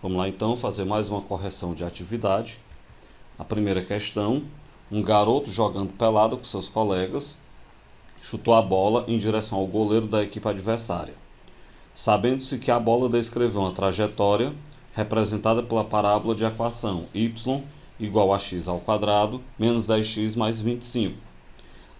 Vamos lá então fazer mais uma correção de atividade. A primeira questão: um garoto jogando pelado com seus colegas chutou a bola em direção ao goleiro da equipe adversária. Sabendo-se que a bola descreveu uma trajetória representada pela parábola de equação y igual a x ao quadrado menos 10x mais 25.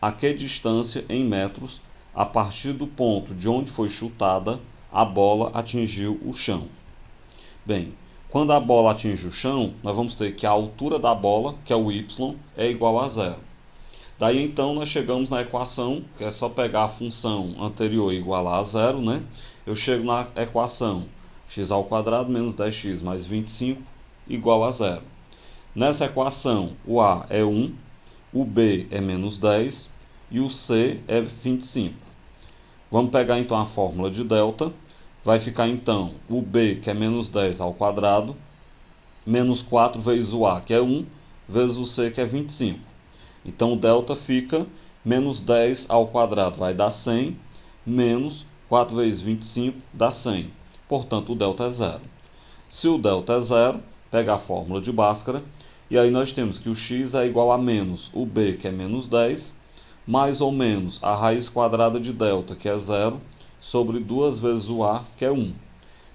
A que distância em metros, a partir do ponto de onde foi chutada, a bola atingiu o chão? Bem, quando a bola atinge o chão, nós vamos ter que a altura da bola, que é o y, é igual a zero. Daí então nós chegamos na equação, que é só pegar a função anterior e igualar a zero, né? Eu chego na equação x ao quadrado menos 10x mais 25 igual a zero. Nessa equação, o a é 1, o b é menos 10 e o c é 25. Vamos pegar então a fórmula de delta. Vai ficar então o b, que é menos 10 ao quadrado, menos 4 vezes o a, que é 1, vezes o c, que é 25. Então o delta fica menos 10 ao quadrado, vai dar 100, menos 4 vezes 25 dá 100. Portanto, o delta é zero. Se o delta é zero, pega a fórmula de Bhaskara, e aí nós temos que o x é igual a menos o b, que é menos 10, mais ou menos a raiz quadrada de delta, que é zero, sobre 2 vezes o a, que é 1.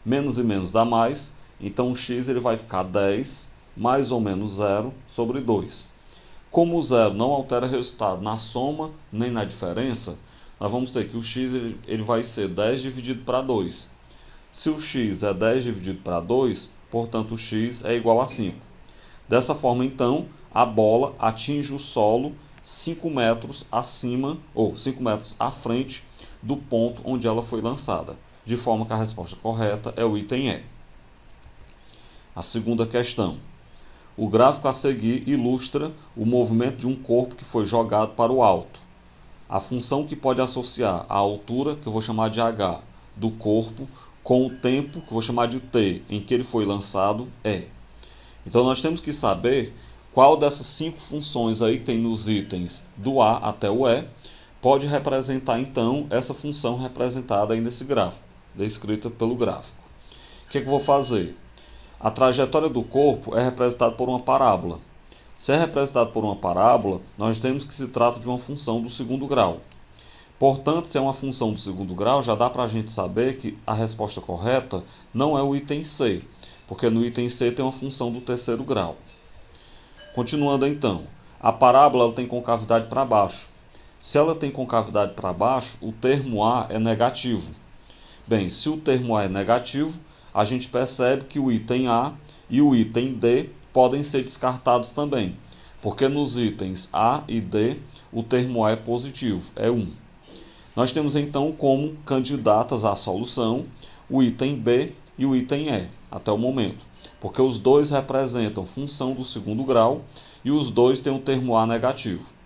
Menos e menos dá mais, então o x ele vai ficar 10 mais ou menos zero sobre 2. Como o zero não altera resultado na soma nem na diferença, nós vamos ter que o x ele vai ser 10 dividido para 2. Se o x é 10 dividido para 2, portanto o x é igual a 5. Dessa forma, então, a bola atinge o solo 5 metros acima, ou 5 metros à frente do ponto onde ela foi lançada, de forma que a resposta correta é o item E. A segunda questão. O gráfico a seguir ilustra o movimento de um corpo que foi jogado para o alto. A função que pode associar a altura, que eu vou chamar de h, do corpo, com o tempo, que eu vou chamar de t, em que ele foi lançado, é. Então nós temos que saber qual dessas 5 funções aí que tem nos itens do a até o e, pode representar, então, essa função representada aí nesse gráfico, descrita pelo gráfico. O que eu vou fazer? A trajetória do corpo é representada por uma parábola. Se é representado por uma parábola, nós temos que se trata de uma função do segundo grau. Portanto, se é uma função do segundo grau, já dá para a gente saber que a resposta correta não é o item C, porque no item C tem uma função do terceiro grau. Continuando então, a parábola ela tem concavidade para baixo. Se ela tem concavidade para baixo, o termo A é negativo. Bem, se o termo A é negativo, a gente percebe que o item A e o item D podem ser descartados também, porque nos itens A e D o termo A é positivo, é 1. Nós temos então como candidatas à solução o item B e o item E, até o momento, porque os dois representam função do segundo grau e os dois têm o termo A negativo.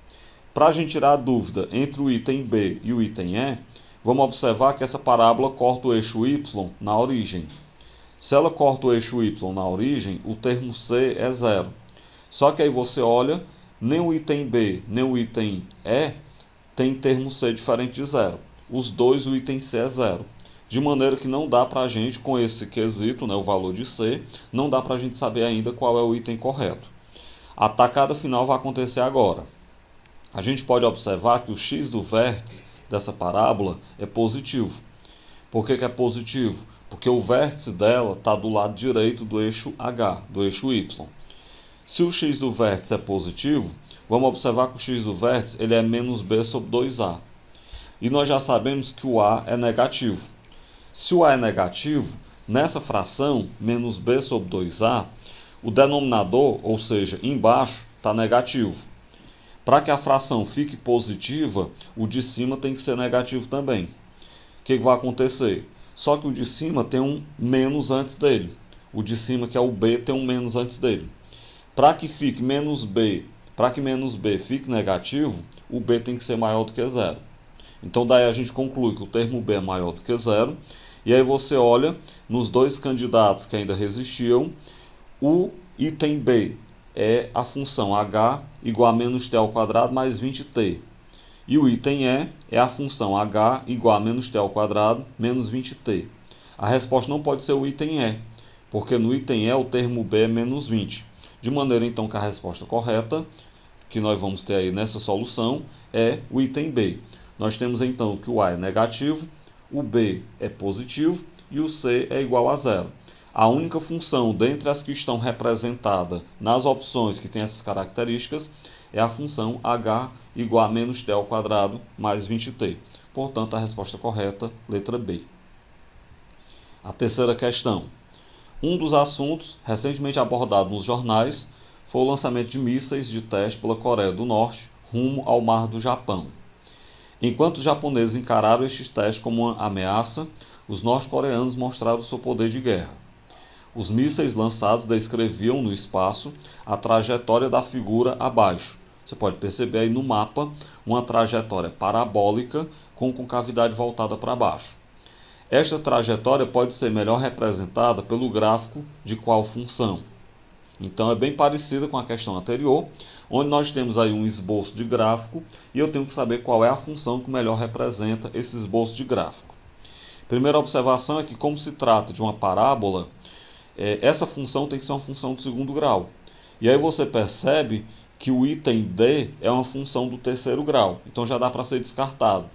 Para a gente tirar a dúvida entre o item B e o item E, vamos observar que essa parábola corta o eixo Y na origem. Se ela corta o eixo Y na origem, o termo C é zero. Só que aí você olha, nem o item B nem o item E tem termo C diferente de zero. Os dois, o item C é zero. De maneira que não dá para a gente, com esse quesito, né, o valor de C, não dá para a gente saber ainda qual é o item correto. A tacada final vai acontecer agora. A gente pode observar que o x do vértice dessa parábola é positivo. Por que é positivo? Porque o vértice dela está do lado direito do eixo H, do eixo Y. Se o x do vértice é positivo, vamos observar que o x do vértice ele é menos b sobre 2a. E nós já sabemos que o a é negativo. Se o a é negativo, nessa fração, menos b sobre 2a, o denominador, ou seja, embaixo, está negativo. Para que a fração fique positiva, o de cima tem que ser negativo também. O que vai acontecer? Só que o de cima tem um menos antes dele. O de cima, que é o b, tem um menos antes dele. Para que fique menos b, para que menos b fique negativo, o b tem que ser maior do que zero. Então daí a gente conclui que o termo b é maior do que zero. E aí você olha nos dois candidatos que ainda resistiam, o item b é a função h igual a menos t ao quadrado mais 20t. E o item E é a função h igual a menos t ao quadrado menos 20t. A resposta não pode ser o item E, porque no item E o termo B é menos 20. De maneira então que a resposta correta, que nós vamos ter aí nessa solução, é o item B. Nós temos então que o A é negativo, o B é positivo e o C é igual a zero. A única função dentre as que estão representadas nas opções que têm essas características é a função h igual a menos t ao quadrado mais 20t. Portanto, a resposta correta, letra B. A terceira questão. Um dos assuntos recentemente abordado nos jornais foi o lançamento de mísseis de teste pela Coreia do Norte rumo ao mar do Japão. Enquanto os japoneses encararam estes testes como uma ameaça, os norte-coreanos mostraram seu poder de guerra. Os mísseis lançados descreviam no espaço a trajetória da figura abaixo. Você pode perceber aí no mapa uma trajetória parabólica com concavidade voltada para baixo. Esta trajetória pode ser melhor representada pelo gráfico de qual função. Então é bem parecida com a questão anterior, onde nós temos aí um esboço de gráfico e eu tenho que saber qual é a função que melhor representa esse esboço de gráfico. Primeira observação é que, como se trata de uma parábola, essa função tem que ser uma função do segundo grau. E aí você percebe que o item D é uma função do terceiro grau, então já dá para ser descartado.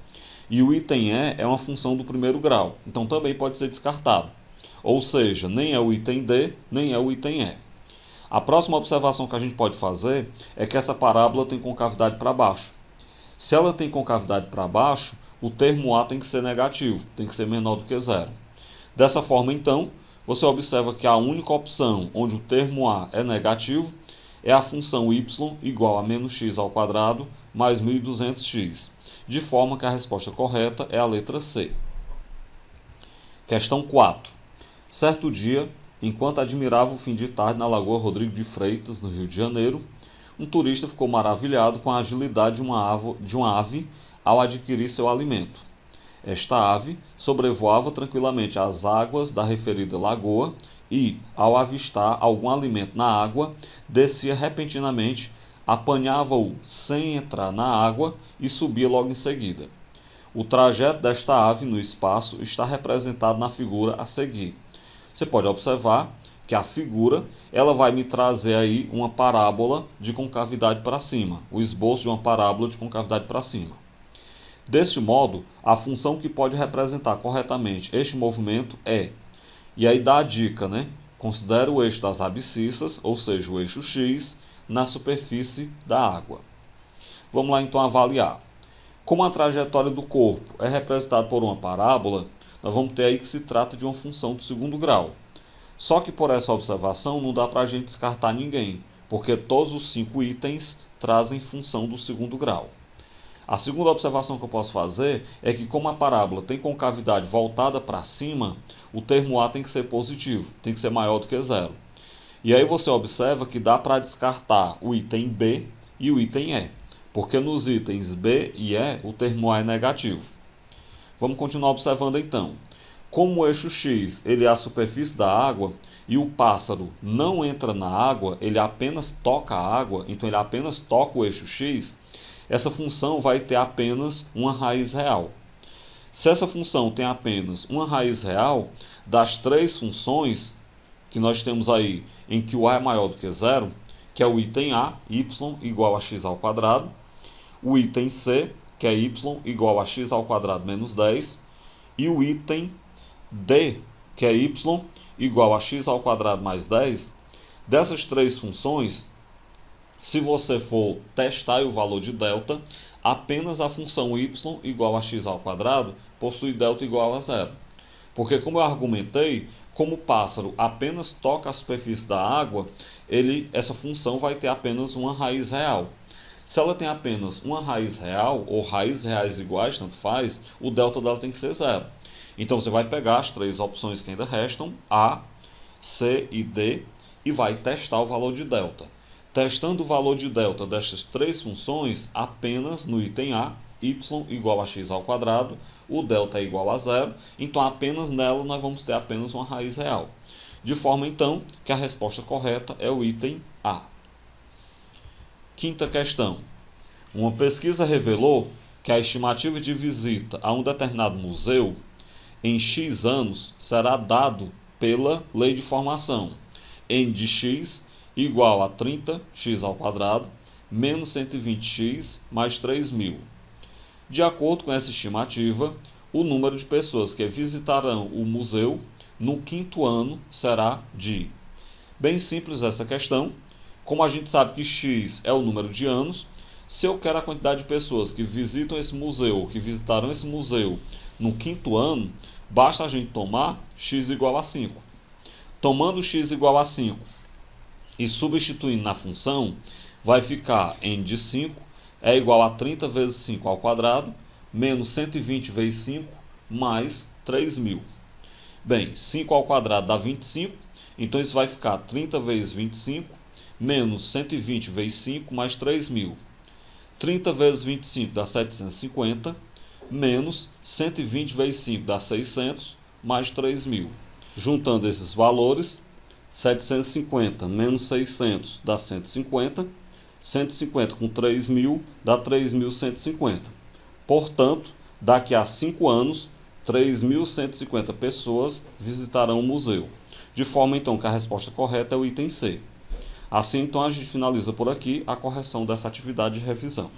E o item E é uma função do primeiro grau, então também pode ser descartado. Ou seja, nem é o item D, nem é o item E. A próxima observação que a gente pode fazer é que essa parábola tem concavidade para baixo. Se ela tem concavidade para baixo, o termo A tem que ser negativo, tem que ser menor do que zero. Dessa forma, então, você observa que a única opção onde o termo A é negativo é a função y igual a menos x ao quadrado mais 1200x, de forma que a resposta correta é a letra C. Questão 4. Certo dia, enquanto admirava o fim de tarde na Lagoa Rodrigo de Freitas, no Rio de Janeiro, um turista ficou maravilhado com a agilidade de uma ave ao adquirir seu alimento. Esta ave sobrevoava tranquilamente as águas da referida lagoa e, ao avistar algum alimento na água, descia repentinamente, apanhava-o sem entrar na água e subia logo em seguida. O trajeto desta ave no espaço está representado na figura a seguir. Você pode observar que a figura ela vai me trazer aí uma parábola de concavidade para cima, o esboço de uma parábola de concavidade para cima. Deste modo, a função que pode representar corretamente este movimento é, e aí dá a dica, né? Considere o eixo das abscissas, ou seja, o eixo X, na superfície da água. Vamos lá então avaliar. Como a trajetória do corpo é representada por uma parábola, nós vamos ter aí que se trata de uma função do segundo grau. Só que por essa observação não dá para a gente descartar ninguém, porque todos os 5 itens trazem função do segundo grau. A segunda observação que eu posso fazer é que, como a parábola tem concavidade voltada para cima, o termo A tem que ser positivo, tem que ser maior do que zero. E aí você observa que dá para descartar o item B e o item E, porque nos itens B e E o termo A é negativo. Vamos continuar observando então. Como o eixo X ele é a superfície da água e o pássaro não entra na água, ele apenas toca a água, então ele apenas toca o eixo X, essa função vai ter apenas uma raiz real. Se essa função tem apenas uma raiz real, das 3 funções que nós temos aí em que o A é maior do que zero, que é o item A, y igual a x ao quadrado, o item C, que é y igual a x ao quadrado menos 10, e o item D, que é y igual a x ao quadrado mais 10, dessas 3 funções, se você for testar o valor de delta, apenas a função y igual a x ao quadrado possui delta igual a zero. Porque, como eu argumentei, como o pássaro apenas toca a superfície da água, essa função vai ter apenas uma raiz real. Se ela tem apenas uma raiz real, ou raízes reais iguais, tanto faz, o delta dela tem que ser zero. Então você vai pegar as 3 opções que ainda restam, A, C e D, e vai testar o valor de delta. Testando o valor de delta destas 3 funções, apenas no item A, y igual a x ao quadrado, o delta é igual a zero, então apenas nela nós vamos ter apenas uma raiz real. De forma então que a resposta correta é o item A. Quinta questão. Uma pesquisa revelou que a estimativa de visita a um determinado museu em X anos será dado pela lei de formação. N de x igual a 30x² menos 120x mais 3.000. De acordo com essa estimativa, o número de pessoas que visitarão o museu no quinto ano será de... Bem simples essa questão. Como a gente sabe que x é o número de anos, se eu quero a quantidade de pessoas que visitam esse museu, que visitarão esse museu no quinto ano, basta a gente tomar x igual a 5. Tomando x igual a 5 e substituindo na função, vai ficar n de 5 é igual a 30 vezes 5 ao quadrado, menos 120 vezes 5, mais 3.000. Bem, 5 ao quadrado dá 25, então isso vai ficar 30 vezes 25, menos 120 vezes 5, mais 3.000. 30 vezes 25 dá 750, menos 120 vezes 5 dá 600, mais 3.000. Juntando esses valores, 750 menos 600 dá 150, 150 com 3.000 dá 3.150. Portanto, daqui a 5 anos, 3.150 pessoas visitarão o museu. De forma então que a resposta correta é o item C. Assim então a gente finaliza por aqui a correção dessa atividade de revisão.